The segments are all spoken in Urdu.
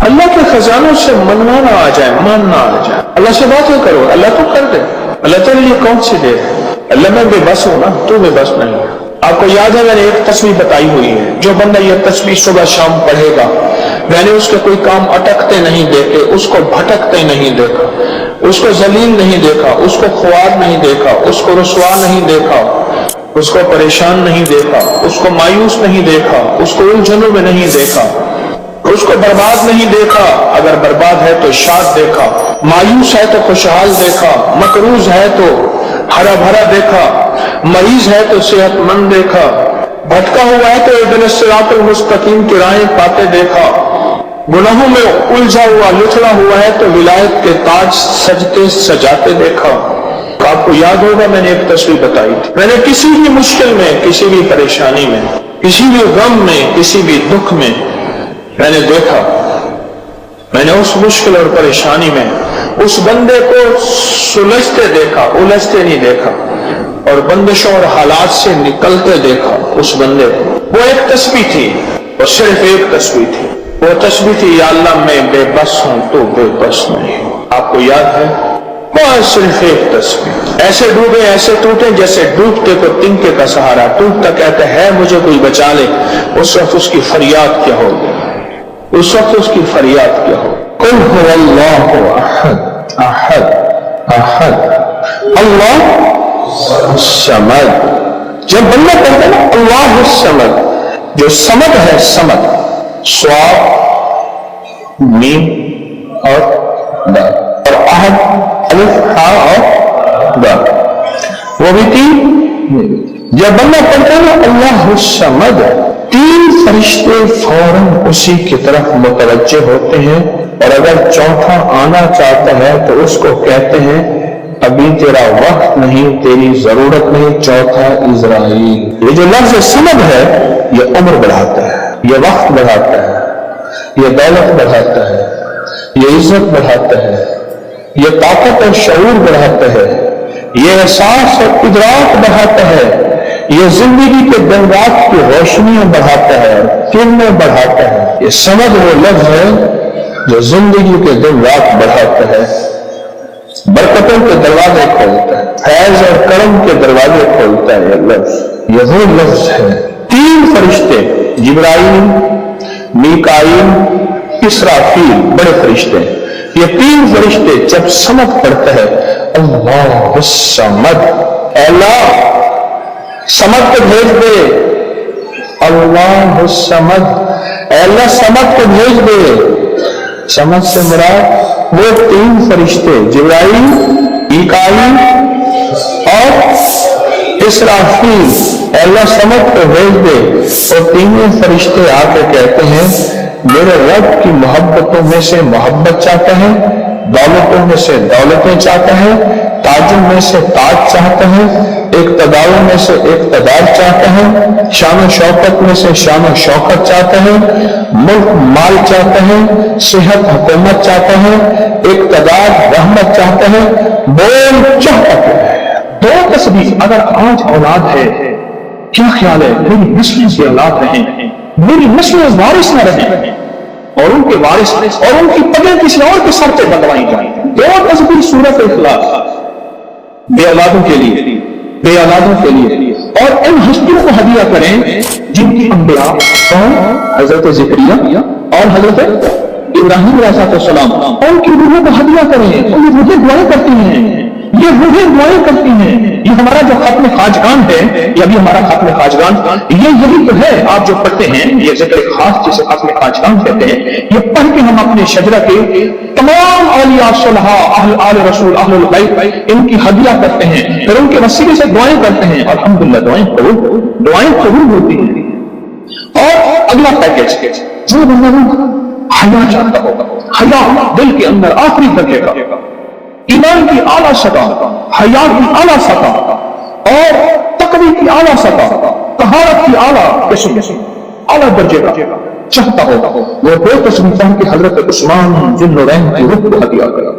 اللہ کے خزانوں سے منوانا آ جائے، ماننا آ جائے، اللہ سے باتیں کرو، اللہ تو کر دے، اللہ تیرے لیے کون سی دے، اللہ میں بے بس ہوں نا، تو بے بس نہیں ہے۔ آپ کو یاد ہے میں نے ایک تسبیح بتائی ہوئی ہے، جو بندہ یہ تسبیح صبح شام پڑھے گا، میں نے اس کے کوئی کام اٹکتے نہیں دیکھے، اس کو بھٹکتے نہیں دیکھا، اس کو ذلیل نہیں دیکھا، اس کو خوار نہیں دیکھا، اس کو رسوا نہیں دیکھا، اس کو پریشان نہیں دیکھا، اس کو مایوس نہیں دیکھا، اس کو الجھنوں میں نہیں دیکھا، اس کو برباد نہیں دیکھا، اگر برباد ہے تو شاد دیکھا، مایوس ہے تو خوشحال دیکھا، مقروض ہے تو ہرا بھرا دیکھا، مریض ہے تو صحت مند دیکھا، بھٹکا ہوا ہے تو اہدنا الصراط المستقیم کی راہیں پاتے دیکھا، گناہوں میں الجھا ہوا لچڑا ہوا ہے تو ولایت کے تاج سجتے سجاتے دیکھا۔ آپ کو یاد ہوگا میں نے ایک تصویر بتائی تھی، میں نے کسی بھی مشکل میں، کسی بھی پریشانی میں، کسی بھی غم میں، کسی بھی دکھ میں میں نے دیکھا، میں نے اس مشکل اور پریشانی میں اس بندے کو سلجھتے دیکھا، الجھتے نہیں دیکھا، اور بندشوں اور حالات سے نکلتے دیکھا اس بندے کو۔ وہ ایک تسبیح تھی، وہ صرف ایک تسبیح تھی، وہ تسبیح تھی یا اللہ میں بے بس ہوں تو بے بس نہیں ہوں۔ آپ کو یاد ہے؟ بس صرف ایک تسبیح، ایسے ڈوبے ایسے ٹوٹے جیسے ڈوبتے کو تنکے کا سہارا، ٹوٹتا کہتے ہے مجھے کوئی بچا لے، اس وقت اس کی فریاد کیا ہوگی، اس وقت اس کی فریاد کیا ہو؟ قل هو اللہ احد احد احد اللہ الصمد۔ جب بندہ کہتا ہے نا اللہ الصمد، جو صمد ہے، صمد صاد میم اور دال، اور احد الف ہا اور دال، وہ بھی تین۔ جب بندہ پڑھتا ہے نا اللہ الصمد، تین فرشتے فوراً اسی کی طرف متوجہ ہوتے ہیں، اور اگر چوتھا آنا چاہتا ہے تو اس کو کہتے ہیں ابھی تیرا وقت نہیں، تیری ضرورت نہیں، چوتھا عزرائیل۔ یہ جو لفظ سمد ہے یہ عمر بڑھاتا ہے، یہ وقت بڑھاتا ہے، یہ دولت بڑھاتا ہے، یہ عزت بڑھاتا ہے، یہ طاقت اور شعور بڑھاتا ہے، یہ احساس اور ادراک بڑھاتا ہے، یہ زندگی کے دن رات کی روشنیاں بڑھاتا ہے، کرنیں بڑھاتا ہے۔ یہ سمجھ وہ لفظ ہے جو زندگی کے دن رات بڑھاتا ہے، برکتوں کے دروازے کھولتا ہے، فیض اور کرم کے دروازے کھولتا ہے۔ یہ لفظ، یہ وہ لفظ ہے۔ تین فرشتے جبرائیل، میکائیل، اسرافیل، بڑے فرشتے، یہ تین فرشتے جب سمجھ پڑتا ہے اللہ الصمد، اللہ سمد کو بھیج دے، اللہ الصمد، اللہ سمد کو بھیج دے۔ سمد سے مراد وہ تین فرشتے جبرائیل، میکائیل اور اسرافیل، اللہ سمد کو بھیج دے۔ اور تینوں فرشتے آ کے کہتے ہیں میرے رب کی محبتوں میں سے محبت چاہتا ہے، دولتوں میں سے دولتیں چاہتا ہے، تاج میں سے تاج چاہتا ہے، اقتدار میں سے اقتدار چاہتا ہے، شان و شوکت میں سے شان و شوکت چاہتا ہے، ملک مال چاہتا ہے، صحت حکومت چاہتا ہے، اقتدار رحمت چاہتا ہے، بول چاہتا ہے۔ دو تسبیح، اگر آج اولاد ہے کیا خیال ہے میری نسلوں سے اولاد رہیں، میری نسلیں وارث نہ رہیں، اور ان کے وارث اور ان کی پگیں کسی اور کے سر پہ بندوائی جائیں۔ دو تسبیح سورۃ اخلاص، بے اولادوں کے لیے، بے اولادوں کے لیے، اور ان ہستیوں کو ہدیہ کریں جن کی انبیاء اور حضرت زکریا اور حضرت ابراہیم علیہ السلام، ان کی روحوں کو ہدیہ کریں، ان کی روحیں دعائیں کرتی ہیں، یہ روحیں دعائیں کرتی ہیں۔ یہ ہمارا جو ختم خواجگان ہے، یہ ابھی ہمارا ختم خواجگان، یہ یہی تو ہے آپ جو پڑھتے ہیں، یہ ذکر خاص جسے ختم خواجگان کہتے ہیں، یہ پڑھ کے ہم اپنے شجرہ کے تمام اولیاء صلحاء، اہل آل رسول، اہل البیت، ان کی ہدیہ کرتے ہیں، پھر ان کے وسیلے سے دعائیں کرتے ہیں، الحمدللہ دعائیں قبول ہوتی ہیں۔ اور اگلا پیکج، جو بندہ حیا چاہتا ہوگا، حیا دل کے اندر آخری درجے کا، ایمان کی اعلیٰ سطح، حیا کی اعلیٰ سطح، اور تقوی کی اعلیٰ سطح، طہارت کی اعلیٰ قسم، اعلیٰ درجے کا چاہتا ہوگا، وہ دو تسبیح پڑھ کے حضرت عثمان ذی النورین کی روح کو ہدیہ کرے۔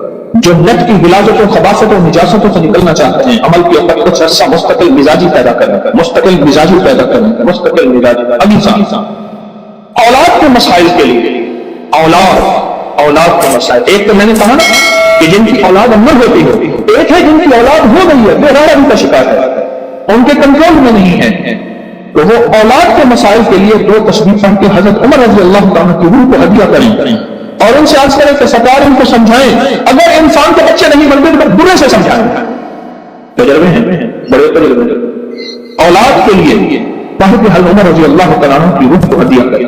جو نیت کی غلاظت و خباثت و نجاستوں سے نکلنا چاہتے ہیں، عمل کی اوقات کچھ عرصہ مستقل مزاجی پیدا کرنے کا، مستقل مزاجی پیدا کرنے کا، مستقل مزاجی اگلی اولاد کے مسائل کے لیے، اولاد اولاد کے مسائل. ایک تو میں نے کہا کہ جن کی اولاد اندر ہوتی ہے، ایک ہے جن کی اولاد ہو گئی ہے، بے غیرتی کا شکار ہے، ان کے کنٹرول میں نہیں ہے. تو وہ اولاد کے مسائل کے لیے 2 تسبیح پڑھ کے حضرت عمر رضی اللہ تعالیٰ کی روح کو ہدیہ کریں اور ان سے عرض کریں کہ سرکار ان کو سمجھائیں، اگر انسان کے بچے نہیں بنتے تو برے سے سمجھائیں. تجربے ہیں، بڑے تجربے ہیں. اولاد کے لیے پڑھ کے حضرت عمر رضی اللہ تعالیٰ کی روح کو ہدیہ کریں.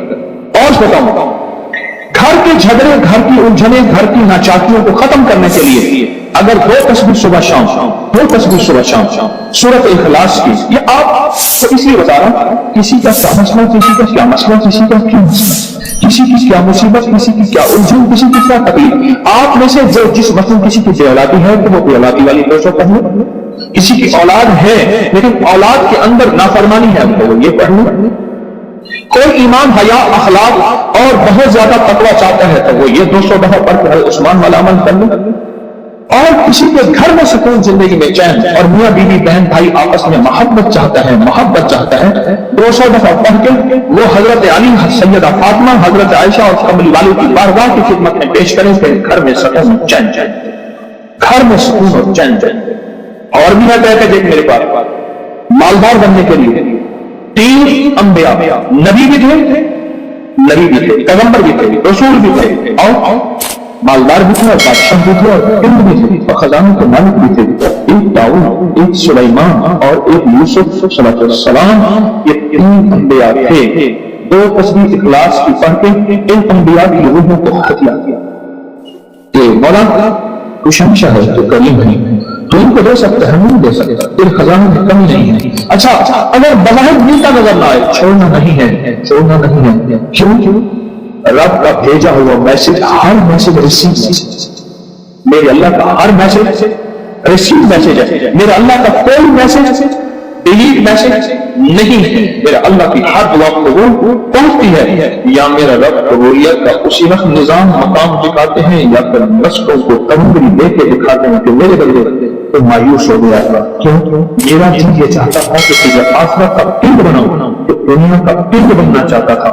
اور بتاؤں، گھر کے جھگڑے، گھر کی الجھنیں، گھر کی ناچاکیوں کو ختم کرنے کے لیے اگر 2 تسبیح صبح شام، 2 تسبیح صبح شام سورۃ اخلاص کی. یہ آپ کو اس لیے بتا رہا ہوں، کسی کا کیا مسئلہ، کسی کا کیا مسئلہ، کسی کا کیا مسئلہ، کسی کی کیا مصیبت، کسی کی کیا الجھن، کسی کی کیا تکلیف. آپ میں سے جو جس مثلا کسی کی بے اولادی ہے تو وہ بے اولادی والی 200 پڑھ لو. کسی کی اولاد ہے لیکن اولاد کے اندر نافرمانی ہے تو وہ یہ پڑھ لو. کوئی ایمان، حیا، اخلاق اور بہت زیادہ تقویٰ چاہتا ہے تو وہ یہ 200 دفعہ پڑھ کے عثمان والا عمل کر لو. اور کسی کے گھر میں سکون، زندگی میں چین، اور میاں بیوی بہن بھائی آپس میں محبت چاہتا ہے، محبت چاہتا ہے، 200 دفعہ پڑھ کے وہ حضرت علی، سیدہ فاطمہ، حضرت عائشہ اور کملی والی کی بارگاہ کی خدمت میں پیش کریں کہ گھر میں سکون، چین، گھر میں سکون اور چین. اور بھی ہے کہ دیکھ میرے پاس مالدار بننے کے لیے 3 انبیاء، نبی بھی تھے، پیغمبر بھی تھے، رسول بھی تھے، اور مالدار بھی تھے، اور بادشاہ بھی تھے، اور علم بھی تھے، اور خزانے کے مالک بھی تھے. ایک داؤد، ایک سلیمان اور ایک یوسف صلی اللہ علیہ وسلم، یہ 3 انبیاء تھے. 2 تسبیح اخلاص کی پڑھ کے ان انبیاء کی روحوں کو ہدیہ کیا. کہ مولا تو شمشہ ہے، تو کریم ہے، تو ان کو دے سکتا ہے، نہیں دے سکتا، تیرے خزانے میں کمی نہیں ہے. اچھا اگر بظاہر ملتا نظر نہ آئے، چھوڑنا نہیں ہے، چھوڑنا نہیں ہے. کیوں؟ رب کا بھیجا ہوا میسج، ہر میسج ریسیو، میرے اللہ کا ہر میسج ریسیو میسج ہے. میرا اللہ کا کوئی میسج ڈیلیٹ میسج نہیں ہے. میرا اللہ کی ہر دعا قبول پہنچتی ہے. یا میرا رب قبولیت کا اسی وقت نظام مقام دکھاتے ہیں، یا پھر رسکوں کو تمبری دے کے دکھاتے ہیں کہ میرے بندے تو مایوس ہو گیا تھا. کیوں؟ میرا دل یہ چاہتا تھا کہ تجھے آخرت کا پنڈ بناؤں، تو دنیا کا پنڈ بننا چاہتا تھا.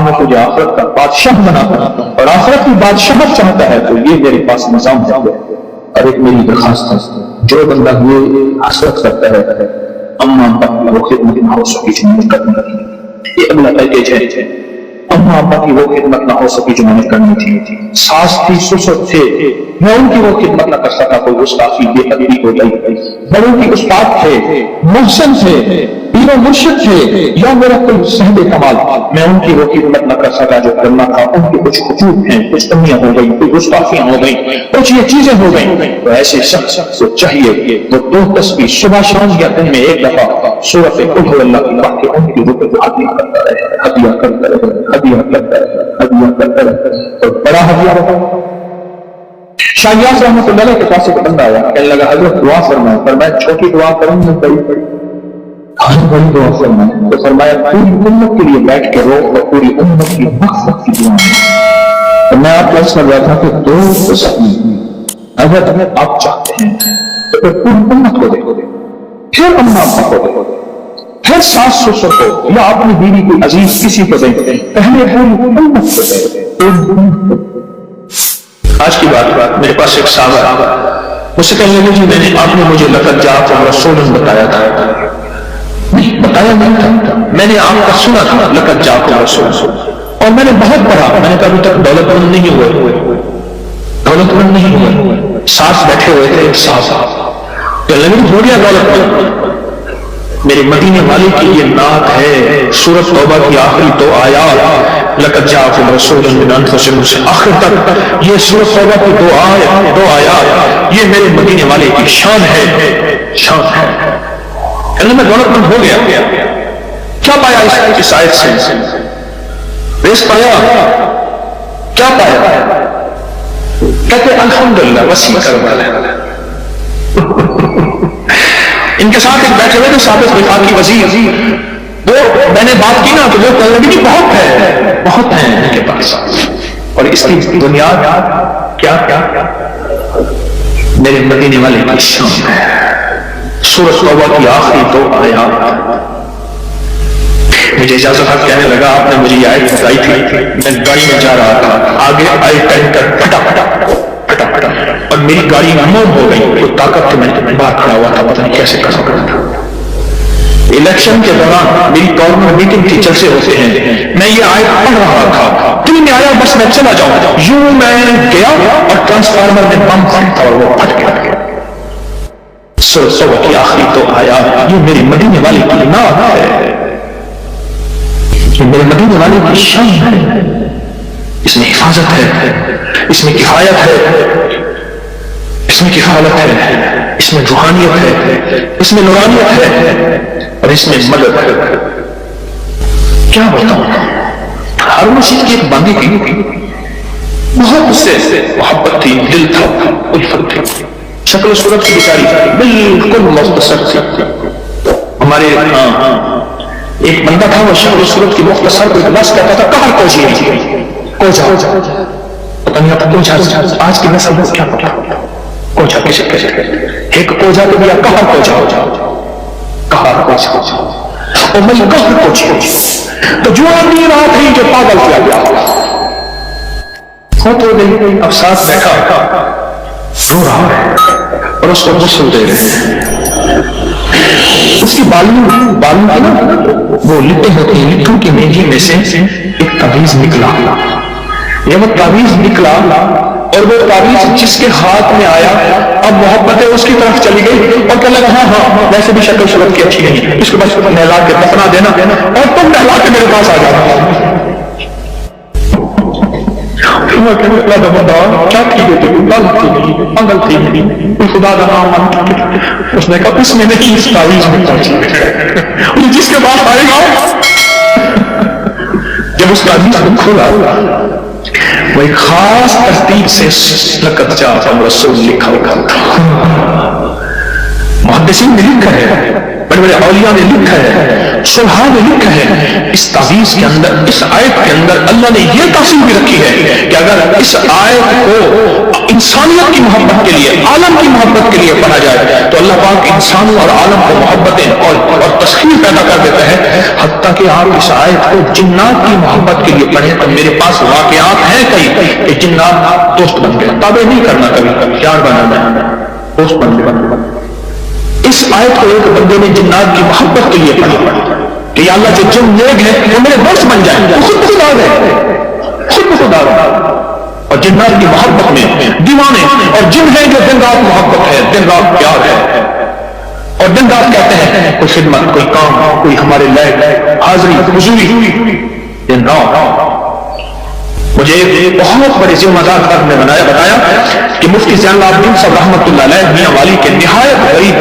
میں تجھے آخرت کا بادشاہ بناتا ہوں، اور آخرت کی بادشاہت چاہتا ہے تو یہ میرے پاس نظام ہے. اور ایک میری درخواست ہے، جو بندہ یہ حسرت کرتا ہے اما ابا کی وہ خدمت نہ ہو سکی جو میں نے کرنی تھی. یہ اگلا پیکیج ہے. اما ابا کی وہ خدمت نہ ہو سکی جو میں نے کرنی تھی. ساس تھی، سسر تھے، میں ان کی وہ خدمت نہ کر سکا، کوئی گستاخی بے ادبی ہو گئی. بڑوں کی استاد تھے، محسن تھے، پیر و مرشد تھے، یا میرا کوئی صاحب کمال، میں ان کی وہ خدمت نہ کر سکا جو کرنا تھا. ان کی کچھ حقوق ہیں، کچھ کمیاں ہو گئی، کچھ گستاخیاں ہو گئی، کچھ یہ چیزیں ہو گئی. تو ایسے شخص کو چاہیے وہ 2 تسبیح صبح شام یا دن میں 1 دفعہ سورۃ قل هو اللہ کی پڑھ کے ان کی روح کو ہدیہ کرتا رہے، ہدیہ کرتا رہے، ہدیہ کرتا رہے، ہدیہ کرتا رہے. اور بڑا ہدیہ رہا. شاہ یاس رحمۃ اللہ علیہ کے پاس ایک بندہ آیا، کہنے لگا حضرت دعا فرمائیں. فرمایا چھوٹی دعا کروں یا بڑی؟ بڑی دعا فرمائیں. تو فرمایا پوری امت کے لیے بیٹھ کے رو، اور پوری امت کی مغفرت کی دعا. تو میں آپ کو عرض کر رہا تھا کہ 2 تسبیح اگر آپ چاہتے ہیں تو پھر پوری امت کو دے، پھر اماں ابا کو دے، پھر ساس سسر کو، یا اپنی بیوی کی عزیز کسی کو دیں. پہلے پوری امت کو دے. آج کی بات، میرے پاس ایک صحابہ مجھ سے کہنے لگے جی آپ نے مجھے لقد جاءکم رسول بتایا تھا. نہیں بتایا نہیں تھا، میں نے آپ کا سنا تھا لقد جاءکم رسول، اور میں نے بہت پڑھا. میں نے کہا ابھی تک دولت مند نہیں ہوئے، دولت مند نہیں ہوئے. ساتھ بیٹھے ہوئے تھے صاحب، کہنے لگے ہو گیا دولت مند. میرے مدینے والے کی یہ نعت ہے، سورۃ توبہ کی آخری 2 آیات، لقد جاءکم رسول من انفسکم سے آخر تک یہ سورۃ توبہ کی 2 آیات، یہ میرے مدینے والے کی شان ہے، شان ہے. کہنے میں دولت مند ہو گیا. کیا پایا اس آیت سے؟ رزق پایا. کیا پایا؟ کہتے الحمدللہ وسیع کرنے والا. ان کے ساتھ ایک بیٹھے ہوئے تھے ثابت وفاقی وزیر، وہ میں نے بات کی نا تو وہ کہنے لگے بہت ہے، بہت ہیں ان کے پاس، اور اس کی بنیاد کیا میرے مدینے والے کی شان ہے. سورۃ توبہ کی آخری 2 آیات. مجھے اجازت کہنے لگا آپ نے مجھے یہ آیت بتائی تھی، میں گاڑی میں جا رہا تھا، آگے آئی ٹینکر میری گاڑی موم ہو گئی تو طاقت تھی، میں باہر کھڑا ہوا تھا، پتہ نہیں کیسے کر سکتا تھا. الیکشن کے دوران میری گورنمنٹ میٹنگ تھی، جلسے ہوتے ہیں، میں یہ آیت پڑھ رہا تھا، دل میں آیا بس میں چلا جاؤں. یوں میں گیا اور ٹرانسفارمر میں بم پھٹا اور وہ پھٹ گیا. سورۃ توبہ کی آخری تو آیا. یہ میرے مدینے والے کی نعت ہے، یہ میرے مدینے والے کی شان ہے. اس میں حفاظت ہے، اس میں کفایت ہے، اس میں کفالت ہے، اس میں روحانیت ہے، اس میں نورانیت ہے، اور اس میں مدد ہے. کیا بتاؤں، ہر مسجد کی ایک باندھی تھی، بہت اس سے محبت تھی، دل تھا، الفت تھی. شکل و صورت کی بیچاری بالکل مختصر تھی. ہمارے ایک بندہ تھا، وہ شکل و صورت کی مختصر کو بس کہتا تھا کہاں کوجا پتہ نہیں آپ کوجا آج کی نسل کو کیا پتا کوجا کیسے ایک کوجا تو دیا کہاں کوجا اور میں کہاں کوجا تو جو آدمی رات ہے جو پاگل کیا گیا ہو تو نہیں، اب ساتھ بیٹھا رو رہا ہے اور اس کو غسل دے رہے ہیں. اس کی بالوں کی نا وہ لٹیں ہوتی ہیں، لٹوں کی میجی میں سے ایک تعویذ نکلا. یہ وہ تعویذ نکلا اور وہ تعویذ جس کے ہاتھ میں آیا اب محبت اس کی طرف چلی گئی اور کہنے لگا ہاں ویسے بھی شکل صورت کی اچھی نہیں، اس کو بس نہلا کے دفنا دینا اور تم نہلا کے میرے پاس آ جانا. کیا پاگل تھی خدا کا نام. اس نے کہا اس میں نہیں، اس تعویذ میں پہنچی جس کے بعد آئے گا. جب اس تعویذ کو کھولا وہ ایک خاص ترتیب سے لقد جاءکم رسول لکھا تھا. محدثین نے لکھا ہے، بڑے بڑے اولیاء نے لکھا ہے، صلحاء نے لکھا ہے. اس تعویذ کے اندر، اس آیت کے اندر اللہ نے یہ تاثیر بھی رکھی ہے کہ اگر اس آیت کو انسانیت کی محبت کے لیے، عالم کی محبت کے لیے پڑھا جائے تو اللہ پاک انسانوں اور عالم کو محبتیں اور تسخیر پیدا کر دیتا ہے. حتیٰ کہ آپ اس آیت کو جنات کی محبت کے لیے پڑھیں تو میرے پاس واقعات ہیں کئی کہ جنات دوست بن گئے. تابع نہیں کرنا، کبھی یار بنانا ہے، دوست بن گئے. اس آیت کو ایک بندے نے جنات کی محبت کے لیے پڑھا کہ یا اللہ جو جن نیک ہیں وہ میرے دوست بن جائیں. وہ خود بخود آ گئے، خود بخود آ گئے. اور جنات کی محبت میں دیوانے اور جن ہیں جو دن رات محبت ہے، دن رات پیار ہے اور دن رات کہتے ہیں کوئی خدمت، کوئی کام، کوئی ہمارے لائق حاضری حضوری دن رات. مجھے ایک بہت بڑے ذمہ دار فرد نے بتایا کہ مفتی زین العابدین صاحب رحمۃ اللہ علیہ میاں والی کے نہایت غریب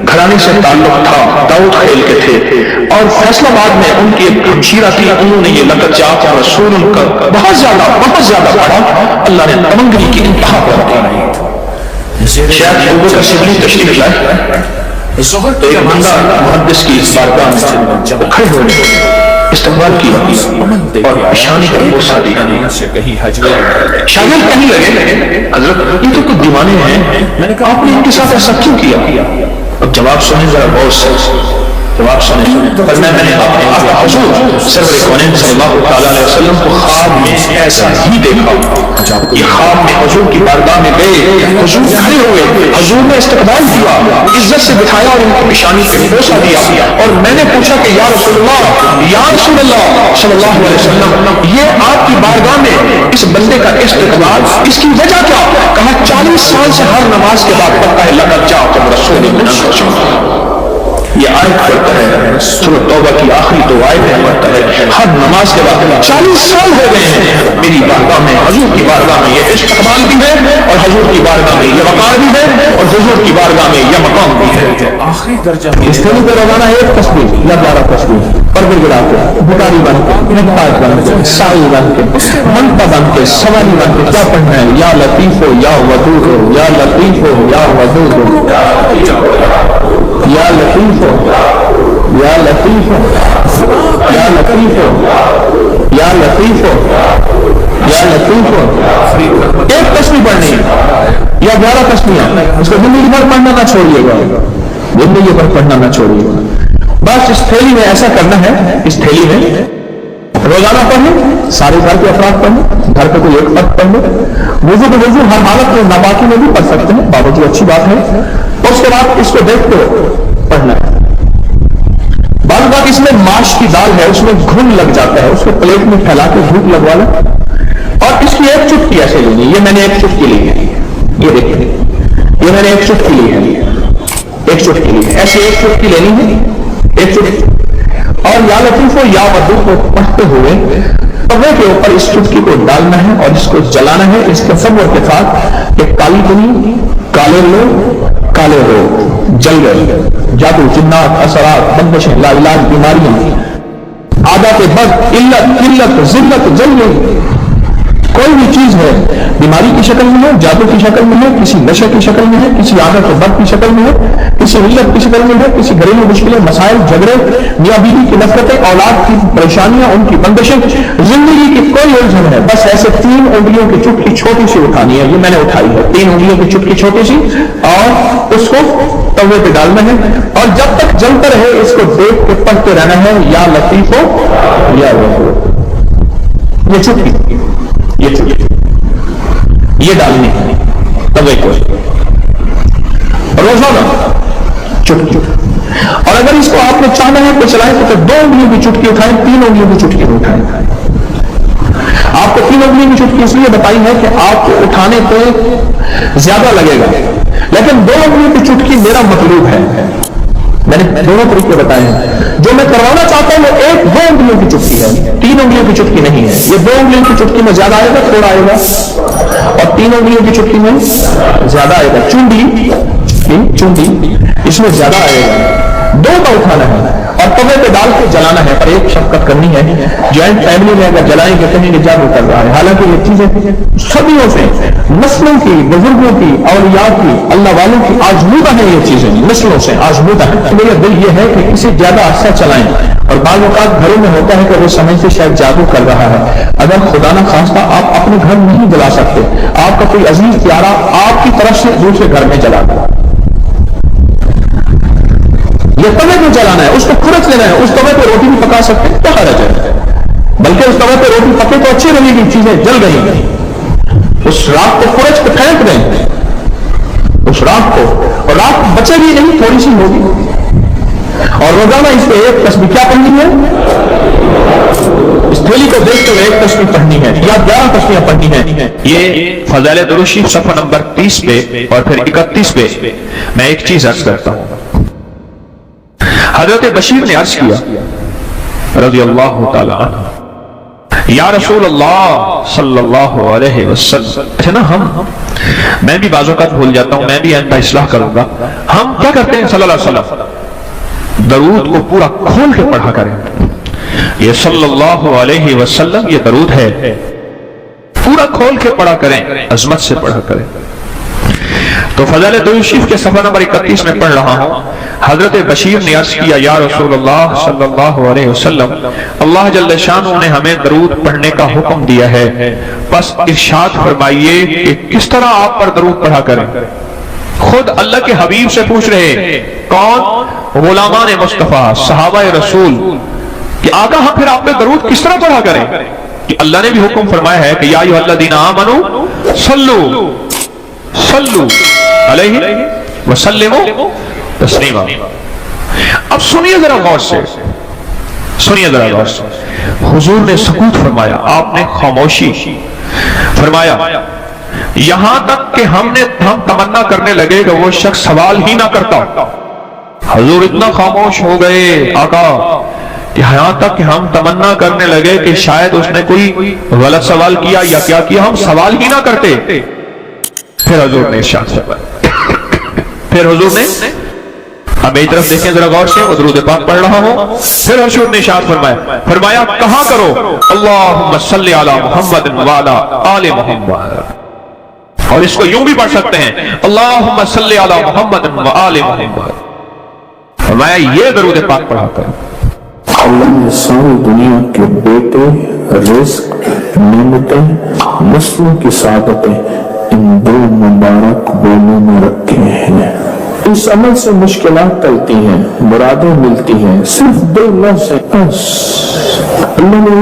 گھرانے سے تعلق تھا، داؤد خیل کے تھے اور فیصلہ آباد میں ان کی ایک ہمشیرہ تھی. انہوں نے یہ لقد جاءکم رسول کا بہت زیادہ پڑھا. اللہ نے تمنگری کی انتہا پر دی. شاید ابو کا سبلی تشریف لائے تو ایک بندہ محدث کی اس بارگاہ میں کھڑے ہوئے استقبال کی اور پیشانی کا بوسہ دیا. شاگرد کہنے لگے حضرت یہ تو کچھ دیوانے ہیں، میں نے کہا آپ نے ان کے ساتھ ایسا کیوں کیا؟ اب جواب سنیں ذرا غور سے، جواب سنیں. پر میں نے آپ حضور سرور کونین صلی اللہ تعالیٰ علیہ وسلم کو خواب میں ایسا ہی دیکھا. یہ خواب میں حضور کی بارگاہ میں گئے، حضور کھڑے ہوئے، حضور نے استقبال کیا، عزت سے بٹھایا اور ان کی پیشانی پہ بوسہ دیا. اور میں نے پوچھا کہ یا رسول اللہ صلی اللہ علیہ وسلم یہ آپ کی بارگاہ میں اس بندے کا استقبال، اس کی وجہ کیا؟ کہا 40 سال سے ہر نماز کے بعد پڑھتا ہے لقد جاءکم رسول من انفسکم. یہ آیت پڑھتا ہے، سورۃ توبہ کی آخری دو آیتیں پڑھتا ہے ہر نماز کے بعد. 40 سال ہو گئے ہیں میری بارگاہ میں، حضور کی بارگاہ میں یہ استقبال بھی ہے اور حضور کی بارگاہ میں یہ وقار بھی ہے اور حضور کی بارگاہ میں یہ مقام بھی ہے. آخری درجہ اس طرح پہ روزانہ ایک تسبیح یا 12 تسبیح پروردگار کے بخاری بن کے، محتاج بن کے، سائی بن کے، منتا بن کے، سواری بن کے کیا پڑھنا ہے؟ یا لطیف ہو یا ودود ہو، یا لطیف ہو یا ودود ہو، یا لطیف ہو یا لطیف ہو یا لطیف ہو یا لطیف ہو یا لطیف ہو. ایک تسبیح پڑھنی ہے یا 12 تسبیحاں، اس کو زندگی بھر پڑھنا نہ چھوڑیے گا، زندگی بھر پڑھنا نہ چھوڑیے گا. بس اس تھیلی میں ایسا کرنا ہے، اس تھیلی میں روزانہ پڑھیں، سارے گھر کے افراد پڑھیں، گھر کے کوئی ایک فرد پڑھ لے، وضو کے وضو ہر حالت میں ناپاکی میں بھی پڑھ سکتے ہیں، بابا اچھی بات ہے. اس کے بعد اس کو دیکھ کے پڑھنا ہے. بعض بات اس میں ماش کی دال ہے، اس میں گھن لگ جاتا ہے، اس کو پلیٹ میں پھیلا کے دھوپ لگوا لیں اور اس کی ایک چٹکی ایسے لینی. یہ میں نے ایک چٹکی لی ہے، یہ دیکھیں، یہ میں نے ایک چٹکی لی ہے، ایک چٹکی لی ہے، ایسی ایک چٹکی لینی ہے، ایک چٹکی. اور یا لطیف و یا ودود کو پڑھتے ہوئے توے کے اوپر اس چٹکی کو ڈالنا ہے اور اس کو جلانا ہے اس تصور کے ساتھ کہ کالی دنی، کالے لوگ، کالے لوگ جل گئے. جادو، جنات، اثرات، بندشیں، لا علاج بیماریاں، عادات بد، علت، قلت، ذلت جل گئی. کوئی بھی چیز ہے بیماری کی شکل میں ہے، جادو کی شکل میں ہے، کسی نشے کی شکل میں ہے، کسی عادت بد کی شکل میں ہے، کسی علت کی شکل میں ہے، کسی گھریلو مشکلیں، مسائل، جھگڑے، میاں بیوی کی نفرتیں، اولاد کی پریشانیاں، ان کی بندشیں، زندگی کی کوئی الجھن ہے، بس ایسے 3 انگلیوں کی چٹکی چھوٹی سی اٹھانی ہے. یہ میں نے اٹھائی ہے، 3 انگلیوں کی چٹکی چھوٹی سی، اور اس کو توے پہ ڈالنا ہے اور جب تک جلتا رہے اس کو دیکھ کے پڑھتے رہنا ہے. یا لطیف ہو یا غفور. یہ چٹکی، یہ چٹکی یہ ڈالنی ہے توے کو روزانہ چٹکی. اور اگر اس کو آپ نے چاہنا ہے تو چلائیں تو 2 انگلیوں کی چٹکی اٹھائیں، 3 انگلیوں کی چٹکی اٹھائیں. آپ کو 3 انگلیوں کی چٹکی اس لیے بتائی ہے کہ آپ کو اٹھانے پہ زیادہ لگے گا، لیکن 2 انگلیوں کی چٹکی میرا مطلوب ہے. میں نے دونوں طریقے بتائے ہیں. جو میں کروانا چاہتا ہوں وہ 2 انگلیوں کی چٹکی ہے، 3 انگلیوں کی چٹکی نہیں ہے. یہ 2 انگلیوں کی چٹکی میں زیادہ آئے گا، تھوڑا آئے گا، اور 3 انگلیوں کی چٹکی میں زیادہ آئے گا. چونڈی اس میں زیادہ آئے گا. 2 کا اٹھانا ہے اور توے پہ ڈال کے جلانا ہے. پر ایک شفقت کرنی ہے، جوائنٹ فیملی میں اگر جلائیں گے کہیں گے جادو کر رہا ہے. حالانکہ یہ چیزیں صدیوں سے نسلوں کی، بزرگوں کی، اولیاء کی، اللہ والوں کی آزمودہ ہیں. یہ چیزیں نسلوں سے آزمودہ ہیں. میرا دل یہ ہے کہ اسے زیادہ عرصہ چلائیں. اور بعض اوقات گھروں میں ہوتا ہے کہ وہ سمجھتے شاید جادو کر رہا ہے. اگر خدا نہ خواستہ آپ اپنے گھر نہیں جلا سکتے، آپ کا کوئی عزیز پیارا آپ کی طرف سے دوسرے گھر میں جلا دیا، یہ توے کو جلانا ہے، اس کو کھرچ لینا ہے. اس توے پہ روٹی بھی پکا سکتے ہیں، کیا حرج ہے؟ بلکہ اس توے پہ روٹی پکے تو اچھی رہے گی، چیزیں جل گئی. اس راک کو کھرچ کے پھینک دیں، اس راک کو، اور راک بچے گی نہیں، تھوڑی سی ہوگی. اور روزانہ اس پہ ایک تسبیح کیا پڑھنی ہے؟ اس تھیلی کو دیکھتے ہوئے ایک تسبیح پڑھنی ہے یا 11 تسبیحیں پڑھنی ہیں. یہ فضائل درود شریف صفحہ نمبر 30 پہ اور پھر 31 پہ میں ایک چیز عرض کرتا ہوں. حضرت بشیر نے عرض کیا رضی اللہ تعالی عنہ، یا رسول اللہ صلی اللہ علیہ وسلم، میں بھی بعض اوقات بھول جاتا ہوں، میں بھی ان کا اصلاح کروں گا. ہم کیا کرتے ہیں صلی اللہ علیہ وسلم؟ درود کو پورا کھول کے پڑھا کریں. یہ صلی اللہ علیہ وسلم یہ درود ہے، پورا کھول کے پڑھا کریں، عظمت سے پڑھا کریں. تو فضائل درود شریف کے صفحہ نمبر 31 میں پڑھ رہا ہوں. حضرت بشیر نے عرض کیا، یا رسول اللہ صلی اللہ علیہ وسلم، اللہ جل شانہ نے ہمیں درود پڑھنے کا حکم دیا ہے، بس ارشاد فرمائیے کہ کس طرح آپ پر درود پڑھا کریں. خود اللہ کے حبیب سے پوچھ رہے، کون؟ غلامان مصطفیٰ، صحابہ رسول، کہ آقا ہم پھر آپ پہ درود کس طرح پڑھا کریں؟ کہ اللہ نے بھی حکم فرمایا ہے کہ یا ایھا الذین آمنوا صلوا علیہ وسلموا تسلیما. اب سنیے ذرا غور سے، سنیے ذرا غور سے. حضور نے سکوت فرمایا، آپ نے خاموشی فرمایا، یہاں تک کہ ہم تمنا کرنے لگے کہ وہ شخص سوال ہی نہ کرتا. حضور اتنا خاموش ہو گئے آقا کہ یہاں تک کہ ہم تمنا کرنے لگے کہ شاید اس نے کوئی غلط سوال کیا یا کیا کیا، ہم سوال ہی نہ کرتے. پھر حضور نے ارشاد فرمایا، پھر حضور نے، اب میری طرف دیکھیں ذرا غور سے، درود پاک پڑھ رہا ہوں. پھر حضور نے ارشاد فرمایا کہا کرو اللہم صلی علی محمد وعلی آل محمد. اور اس کو یوں بھی پڑھ سکتے ہیں اللہم صلی علی محمد وآل محمد. فرمایا یہ درود پاک پڑھا کرو. اللہ نے ساری دنیا کے بیٹے، رزق، نعمتیں، نسلوں کی سعادتیں ان 2 مبارک بولوں میں رکھے ہیں. اس عمل سے مشکلات ٹلتی ہیں، مرادیں ملتی ہیں، صرف 2 لفظ ہیں. اللہ نے